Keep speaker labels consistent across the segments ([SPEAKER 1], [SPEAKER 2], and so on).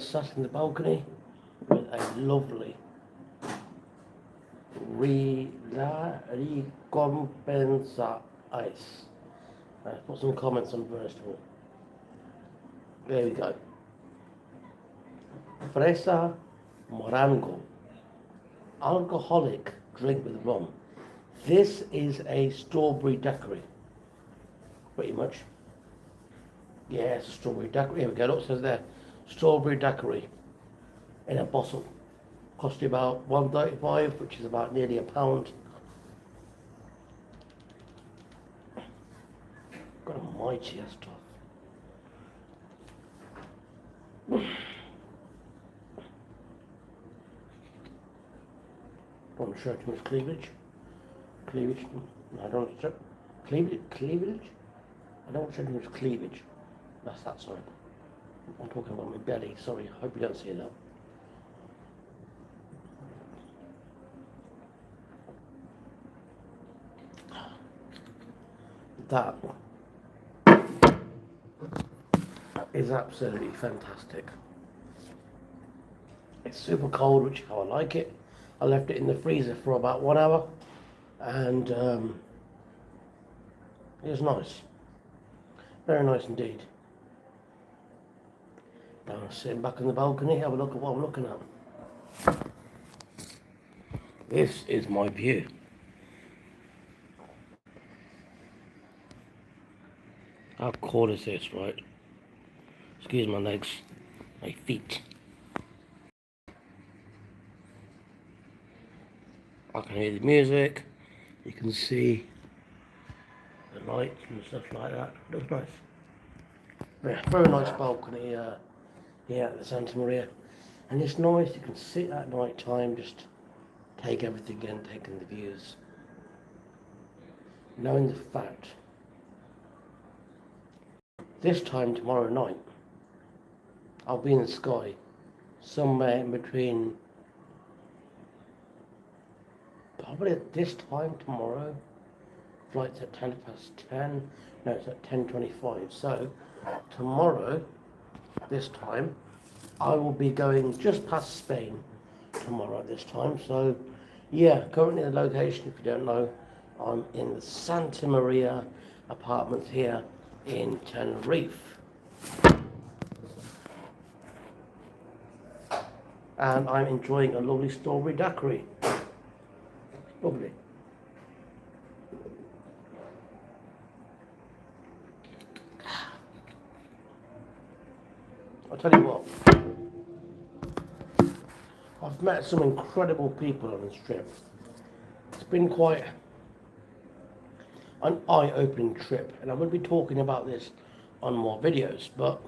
[SPEAKER 1] sat in the balcony with a lovely recompensa ice. Let's put some comments on first of all. There we go. Fresa morango. Alcoholic drink with rum. This is a strawberry daiquiri. Pretty much. Yeah, it's a strawberry daiquiri. Here we go. Look, it says there. Strawberry daiquiri in a bottle. Cost you about $1.35, which is about nearly £1. Got a mighty stuff. Don't want to show too much cleavage. Cleavage. No, I don't want to show cleavage. I don't want to show too much cleavage. That's that side. I'm talking about my belly. Sorry. I hope you don't see that. That is absolutely fantastic. It's super cold, which is how I like it. I left it in the freezer for about 1 hour, and it was nice. Very nice indeed. Now I'm sitting back on the balcony, have a look at what I'm looking at. This is my view. How cool is this, right? Excuse my legs, my feet. I can hear the music, you can see the lights and stuff like that. It looks nice. Yeah, very nice balcony here at the Santa Maria. And it's nice, you can sit at night time, just take everything in, taking the views. Knowing the fact, this time tomorrow night, I'll be in the sky, somewhere in between, probably at this time tomorrow. Flight's at 10:10, no, it's at 10:25. So tomorrow, this time, I will be going just past Spain tomorrow at this time. So yeah, currently the location, if you don't know, I'm in the Santa Maria apartments here in Tenerife. And I'm enjoying a lovely strawberry daiquiri. Lovely. I'll tell you what, I've met some incredible people on this trip. It's been quite an eye-opening trip, and I'm going to be talking about this on more videos, but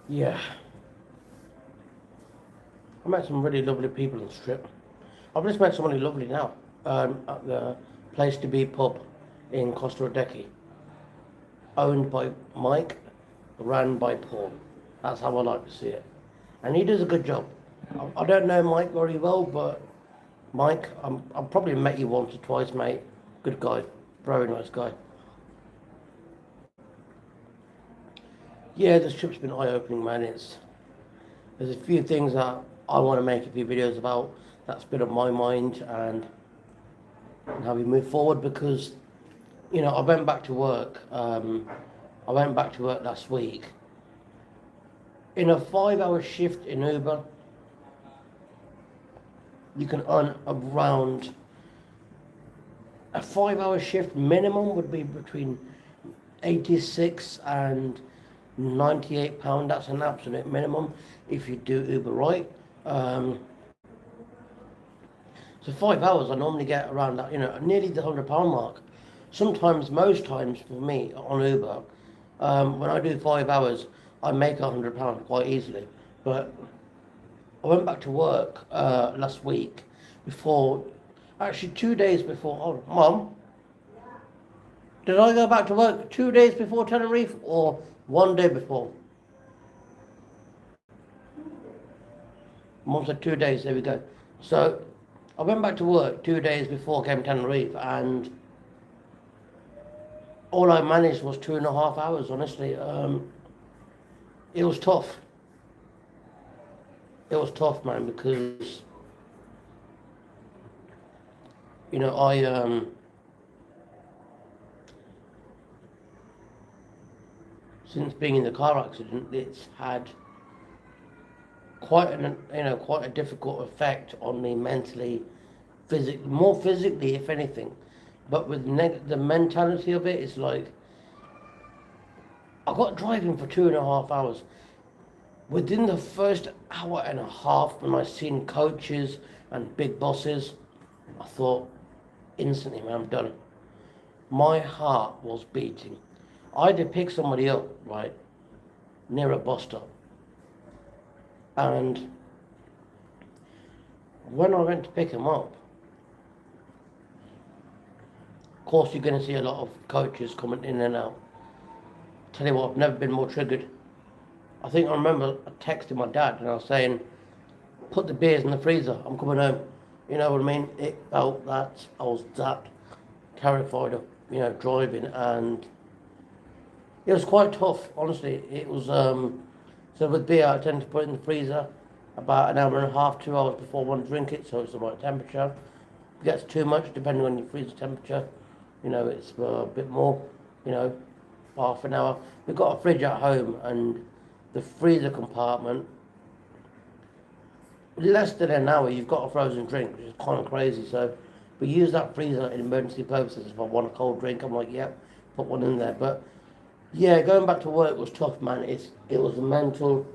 [SPEAKER 1] yeah, I met some really lovely people on this trip. I've just met somebody lovely now at the Place to Be pub in Costa Rica, owned by Mike, run by Paul. That's how I like to see it, and he does a good job. I don't know Mike very well, but Mike, I've probably met you once or twice, mate. Good guy, very nice guy. Yeah, this trip's been eye-opening, man. There's a few things that I want to make a few videos about that's been on my mind, and how we move forward, because, you know, I went back to work. I went back to work last week. In a 5-hour shift in Uber, you can earn around, a 5-hour shift minimum would be between 86 and £98. That's an absolute minimum if you do Uber right. So 5 hours I normally get around that, you know, nearly the £100 mark. Sometimes, most times for me on Uber, when I do 5 hours, I make £100 quite easily. But I went back to work last week before, actually 2 days before. Oh, Mum, did I go back to work 2 days before Tenerife or 1 day before? Mum said 2 days. There we go. So I went back to work 2 days before I came to Tenerife, and all I managed was 2.5 hours, honestly. It was tough. It was tough, man, because, I, since being in the car accident, it's had quite a difficult effect on me mentally, physically, more physically, if anything. But with the mentality of it, it's like, I got driving for 2.5 hours. Within the first hour and a half, when I seen coaches and big bosses, I thought instantly, man, I'm done. My heart was beating. I had to pick somebody up, right, near a bus stop. And when I went to pick him up, of course, you're going to see a lot of coaches coming in and out. Tell you what, I've never been more triggered. I think I remember texting my dad and I was saying, put the beers in the freezer, I'm coming home. You know what I mean? It felt that I was that terrified of, driving, and it was quite tough, honestly. It was, so with beer, I tend to put it in the freezer about an hour and a half, 2 hours before I want to drink it, so it's the right temperature. If it gets too much, depending on your freezer temperature, it's a bit more, you know, half an hour. We've got a fridge at home, and the freezer compartment, less than an hour, you've got a frozen drink, which is kind of crazy. So we use that freezer in emergency purposes. If I want a cold drink, I'm like, yep, put one in there. But yeah, going back to work was tough, man. It was mental,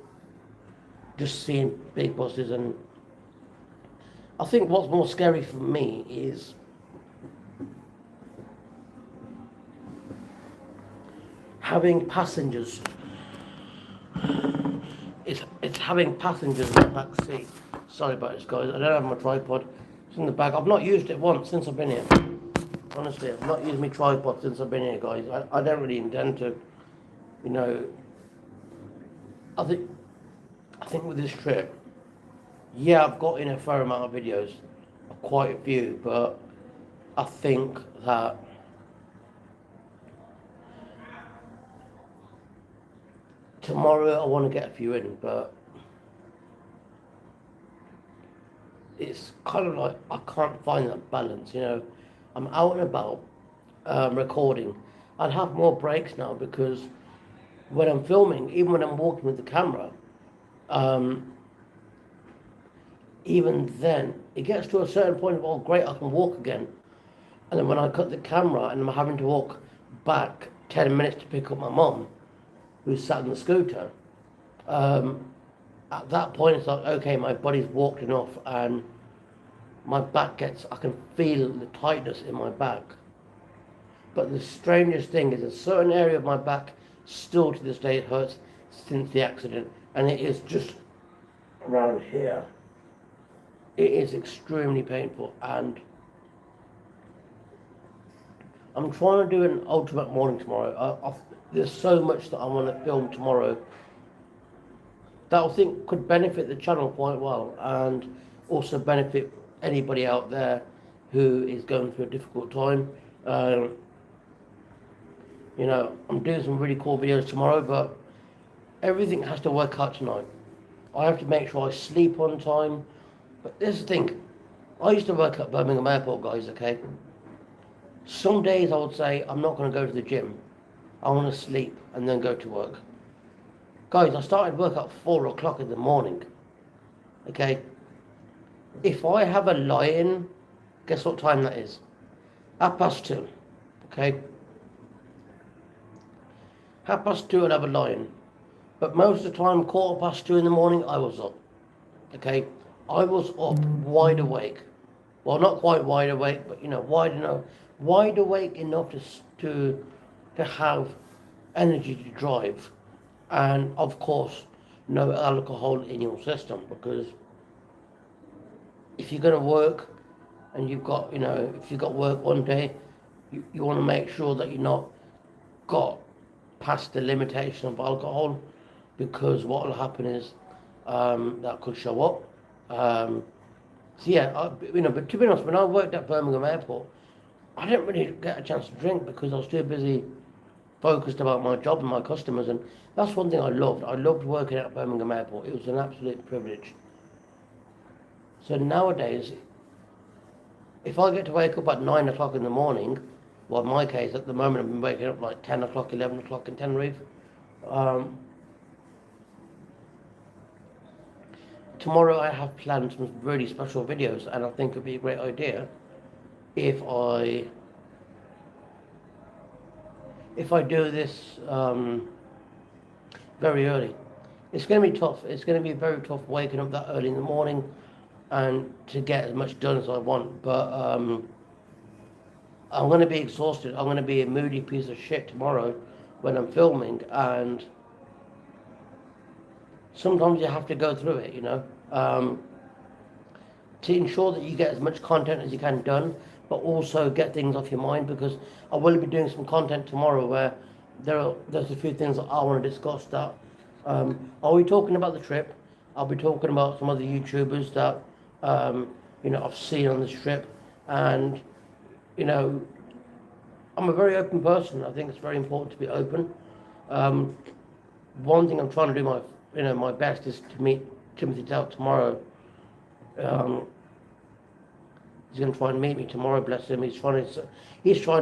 [SPEAKER 1] just seeing big bosses. And I think what's more scary for me is having passengers. It's having passengers in the back seat. Sorry about this, guys. I don't have my tripod. It's in the bag. I've not used it once since I've been here. Honestly, I've not used my tripod since I've been here, guys. I don't really intend to. You know, I think with this trip, yeah, I've got in a fair amount of videos, quite a few, but I think that tomorrow I want to get a few in, but it's kind of like I can't find that balance, I'm out and about recording. I'd have more breaks now because when I'm filming, even when I'm walking with the camera, even then, it gets to a certain point of, oh great, I can walk again. And then when I cut the camera and I'm having to walk back 10 minutes to pick up my mum, who's sat in the scooter, at that point it's like, okay, my body's walked enough and my back I can feel the tightness in my back. But the strangest thing is a certain area of my back still to this day hurts since the accident, and it is just around here. It is extremely painful, and I'm trying to do an ultimate morning tomorrow. There's so much that I want to film tomorrow that I think could benefit the channel quite well, and also benefit anybody out there who is going through a difficult time. I'm doing some really cool videos tomorrow, but everything has to work out tonight. I have to make sure I sleep on time. But this is the thing. I used to work at Birmingham Airport, guys, okay? Some days I would say, I'm not going to go to the gym. I want to sleep and then go to work. Guys, I started work at 4 o'clock in the morning, okay? If I have a lie-in, guess what time that is? 2:30, okay? 2:30 I'd have a lie-in. But most of the time, 2:15 in the morning, I was up, okay? I was up wide awake. Well, not quite wide awake, but wide awake enough to have energy to drive, and of course, no alcohol in your system, because if you're going to work and if you've got work one day, you want to make sure that you're not got past the limitation of alcohol, because what will happen is that could show up. But to be honest, when I worked at Birmingham Airport, I didn't really get a chance to drink because I was too busy focused about my job and my customers, and that's one thing I loved. I loved working at Birmingham Airport. It was an absolute privilege. So nowadays, if I get to wake up at 9 o'clock in the morning, well, in my case, at the moment, I've been waking up like 10 o'clock, 11 o'clock in Tenerife. Um, Tomorrow I have planned some really special videos, and I think it'd be a great idea if I do this very early. It's going to be tough. It's going to be very tough waking up that early in the morning and to get as much done as I want. But I'm going to be exhausted. I'm going to be a moody piece of shit tomorrow when I'm filming, and sometimes you have to go through it, to ensure that you get as much content as you can done, but also get things off your mind, because I will be doing some content tomorrow where there's a few things that I want to discuss that I'll be talking about the trip. I'll be talking about some other YouTubers that I've seen on this trip, and I'm a very open person. I think it's very important to be open. One thing I'm trying to do my best is to meet Timothy Delt tomorrow. He's going to try and meet me tomorrow, bless him. He's trying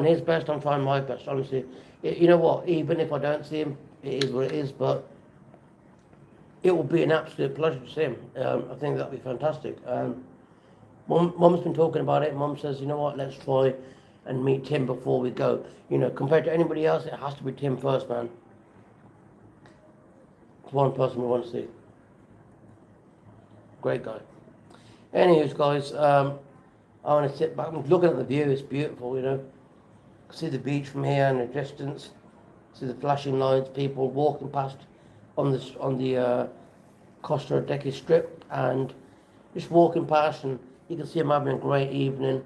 [SPEAKER 1] his best, I'm trying my best, honestly. You know what, even if I don't see him, it is what it is, but it will be an absolute pleasure to see him. I think that'll be fantastic. Mum's been talking about it. Mum says, you know what, let's try and meet Tim before we go. Compared to anybody else, it has to be Tim first, man. It's one person we want to see. Great guy. Anyways, guys, I want to sit back. I'm looking at the view. It's beautiful, See the beach from here in the distance. See the flashing lights, people walking past on the Costa Adeje strip, and just walking past, and you can see them having a great evening.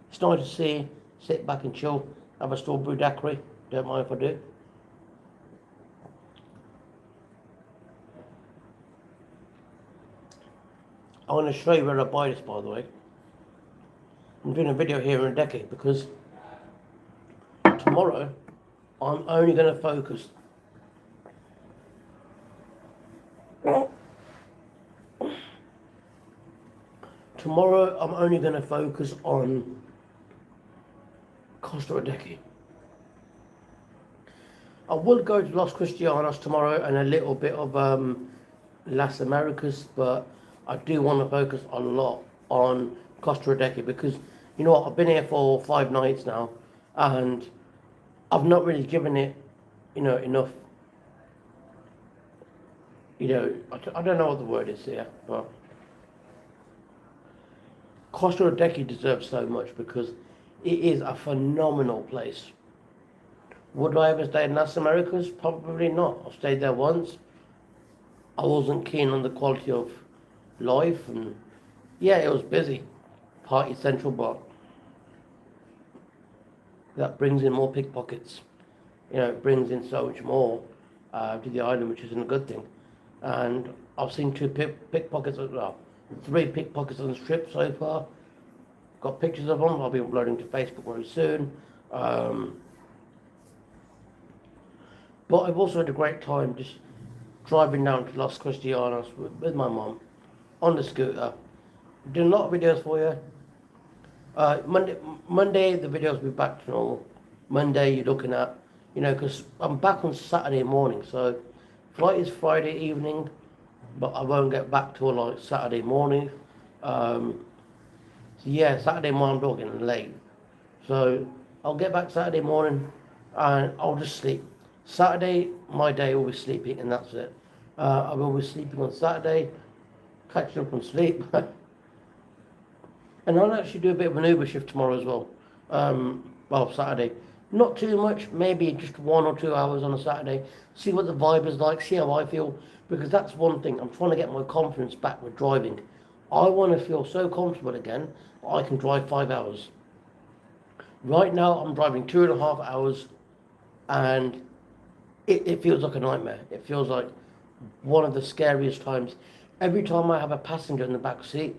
[SPEAKER 1] It's nice to see. Sit back and chill. Have a strawberry daiquiri. Don't mind if I do. I want to show you where I buy this, by the way. I'm doing a video here in a decade because tomorrow I'm only going to focus on Costa Adeje. I will go to Los Cristianos tomorrow and a little bit of Las Americas, but I do want to focus a lot on Costa Adeje because, I've been here for 5 nights now, and I've not really given it, enough, I don't know what the word is here, but Costa Adeje deserves so much because it is a phenomenal place. Would I ever stay in Las Americas? Probably not. I've stayed there once. I wasn't keen on the quality of life, and yeah, it was busy, party central, but that brings in more pickpockets. It brings in so much more to the island, which isn't a good thing. And I've seen 2 pickpockets as well. 3 pickpockets on the strip so far. Got pictures of them. I'll be uploading to Facebook very soon. But I've also had a great time just driving down to Los Cristianos with my mum on the scooter. Doing a lot of videos for you. Monday the videos will be back to normal. Monday you're looking at, because I'm back on Saturday morning, so flight is Friday evening, but I won't get back till like Saturday morning. So yeah, Saturday morning I'm talking late. So I'll get back Saturday morning and I'll just sleep. Saturday, my day will be sleeping, and that's it. I will be sleeping on Saturday, catching up on sleep. And I'll actually do a bit of an Uber shift tomorrow as well. Saturday. Not too much, maybe just 1 or 2 hours on a Saturday. See what the vibe is like, see how I feel. Because that's one thing, I'm trying to get my confidence back with driving. I want to feel so comfortable again, I can drive 5 hours. Right now, I'm driving 2.5 hours, and it feels like a nightmare. It feels like one of the scariest times. Every time I have a passenger in the back seat,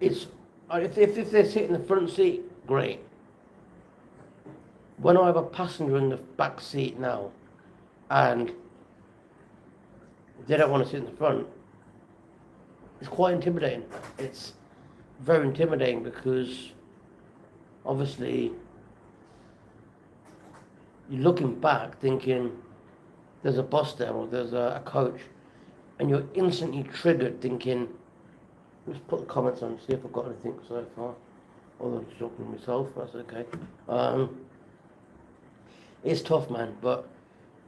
[SPEAKER 1] if they sit in the front seat, great. when I have a passenger in the back seat now and they don't want to sit in the front, it's quite intimidating. It's very intimidating because obviously you're looking back thinking there's a bus there or there's a coach, and you're instantly triggered thinking, let's put the comments on, see if I've got anything so far. Although I'm talking to myself, that's okay. It's tough, man, but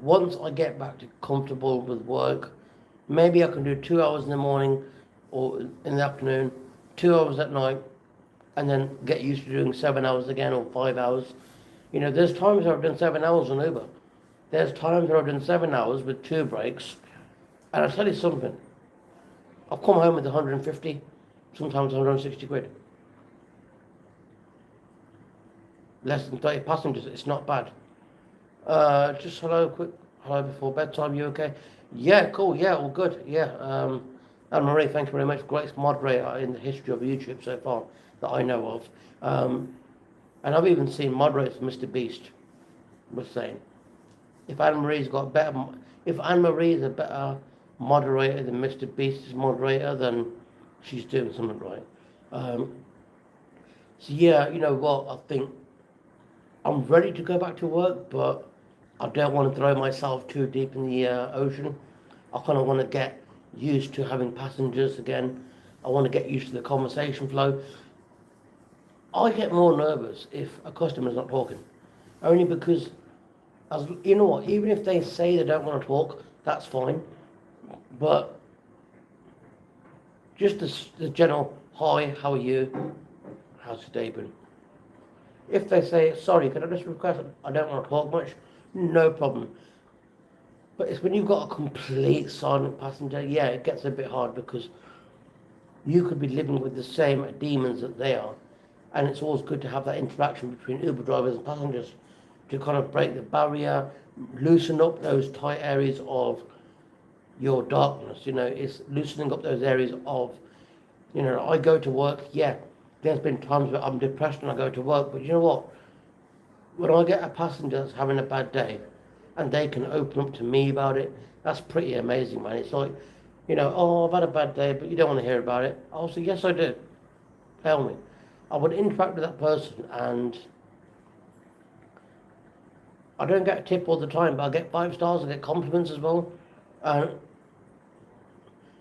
[SPEAKER 1] once I get back to comfortable with work, maybe I can do 2 hours in the morning or in the afternoon, 2 hours at night, and then get used to doing 7 hours again or 5 hours. You know, there's times where I've done 7 hours on Uber. There's times where I've done 7 hours with 2 breaks. And I'll tell you something. I've come home with 150, sometimes 160 quid. Less than 30 passengers, it's not bad. Just quick hello before bedtime, you okay? Yeah, cool, yeah, all good, yeah. Anne-Marie, thank you very much. Greatest moderator in the history of YouTube so far that I know of. And I've even seen moderators, Mr. Beast was saying, if Anne-Marie's got better, if Anne-Marie is a better moderator than Mr. Beast's moderator, then she's doing something right. So yeah, you know what, I think I'm ready to go back to work, but I don't want to throw myself too deep in the ocean. I kind of want to get used to having passengers again. I want to get used to the conversation flow. I get more nervous if a customer's not talking, only because, as you know what, even if they say they don't want to talk, that's fine. But just the general, hi, how are you? How's your day been? If they say, sorry, can I just request, I don't want to talk much, no problem. But it's when you've got a complete silent passenger, yeah, it gets a bit hard because you could be living with the same demons that they are. And it's always good to have that interaction between Uber drivers and passengers to kind of break the barrier, loosen up those tight areas of your darkness. You know, it's loosening up those areas of, you know, I go to work, yeah, there's been times where I'm depressed when I go to work, but you know what? When I get a passenger that's having a bad day and they can open up to me about it, that's pretty amazing, man. It's like, you know, oh, I've had a bad day, but you don't want to hear about it. I'll say, yes, I do. Tell me. I would interact with that person, and I don't get a tip all the time, but I get 5 stars, I get compliments as well. And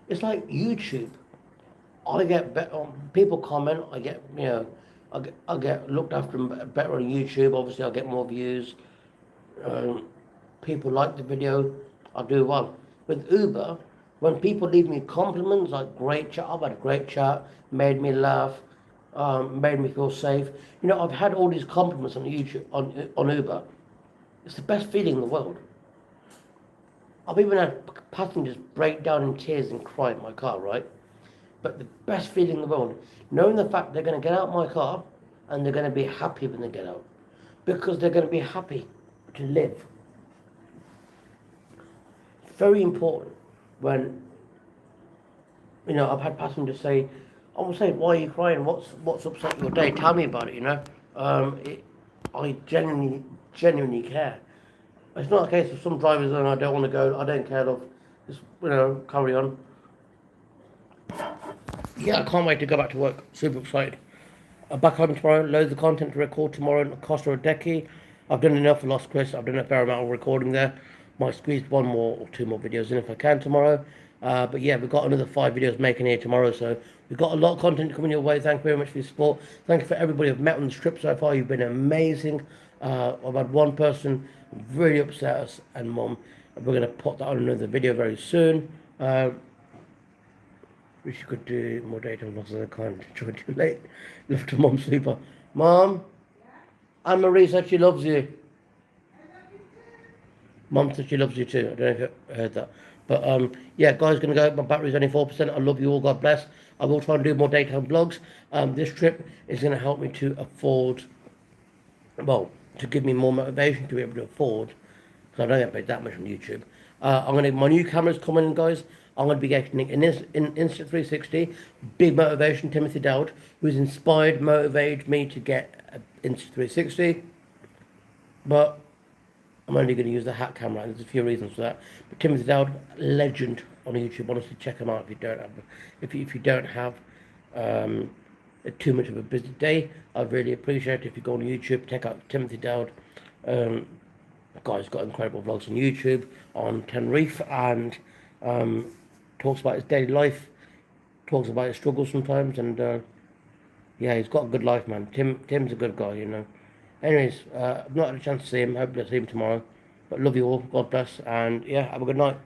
[SPEAKER 1] it's like YouTube. I get better, people comment, I get, you know, I get looked after better on YouTube. Obviously, I get more views. People like the video, I do well. With Uber, when people leave me compliments like great chat, I've had a great chat, made me laugh, made me feel safe. You know, I've had all these compliments on YouTube, on Uber. It's the best feeling in the world. I've even had passengers break down in tears and cry in my car, right? But the best feeling in the world, knowing the fact they're going to get out of my car and they're going to be happy when they get out. Because they're going to be happy to live. Very important when, you know, I've had passengers say, I will say, why are you crying? What's upset your day? Tell me about it, you know. I genuinely care. It's not a case of some drivers and I don't want to go, I don't care, love. Just, you know, carry on. Yeah, I can't wait to go back to work. Super excited. I'm back home tomorrow. Loads of content to record tomorrow in Costa Rica. I've done enough for Lost Chris. I've done a fair amount of recording there. Might squeeze 1 more or 2 more videos in if I can tomorrow. But yeah, we've got another 5 videos making here tomorrow. So we've got a lot of content coming your way. Thank you very much for your support. Thank you for everybody I've met on this trip so far. You've been amazing. I've had one person really upset us and Mum. We're going to put that on another video very soon. Wish you could do more daytime vlogs as I can't join too late. Love to Mum Super. Mom, Anne-Marie said she loves you. Mum said she loves you too. I don't know if you heard that. But yeah, guys, going to go. My battery's only 4%. I love you all. God bless. I will try and do more daytime vlogs. This trip is going to help me to afford, well, to give me more motivation to be able to afford, because I don't get paid that much on YouTube. I'm going to, my new camera's coming, guys. I'm going to be getting an Insta360, big motivation, Timothy Dowd, who's inspired, motivated me to get an Insta360. but I'm only going to use the hat camera, and there's a few reasons for that. But Timothy Dowd, legend on YouTube. Honestly, check him out if you don't have, if you don't have um, too much of a busy day. I'd really appreciate it if you go on YouTube, check out Timothy Dowd. Um, guy's got incredible vlogs on YouTube on Tenerife, and talks about his daily life, talks about his struggles sometimes, and yeah, he's got a good life, man. Tim's a good guy, you know. Anyways, I've not had a chance to see him. Hopefully I'll see him tomorrow. But love you all. God bless. And yeah, have a good night.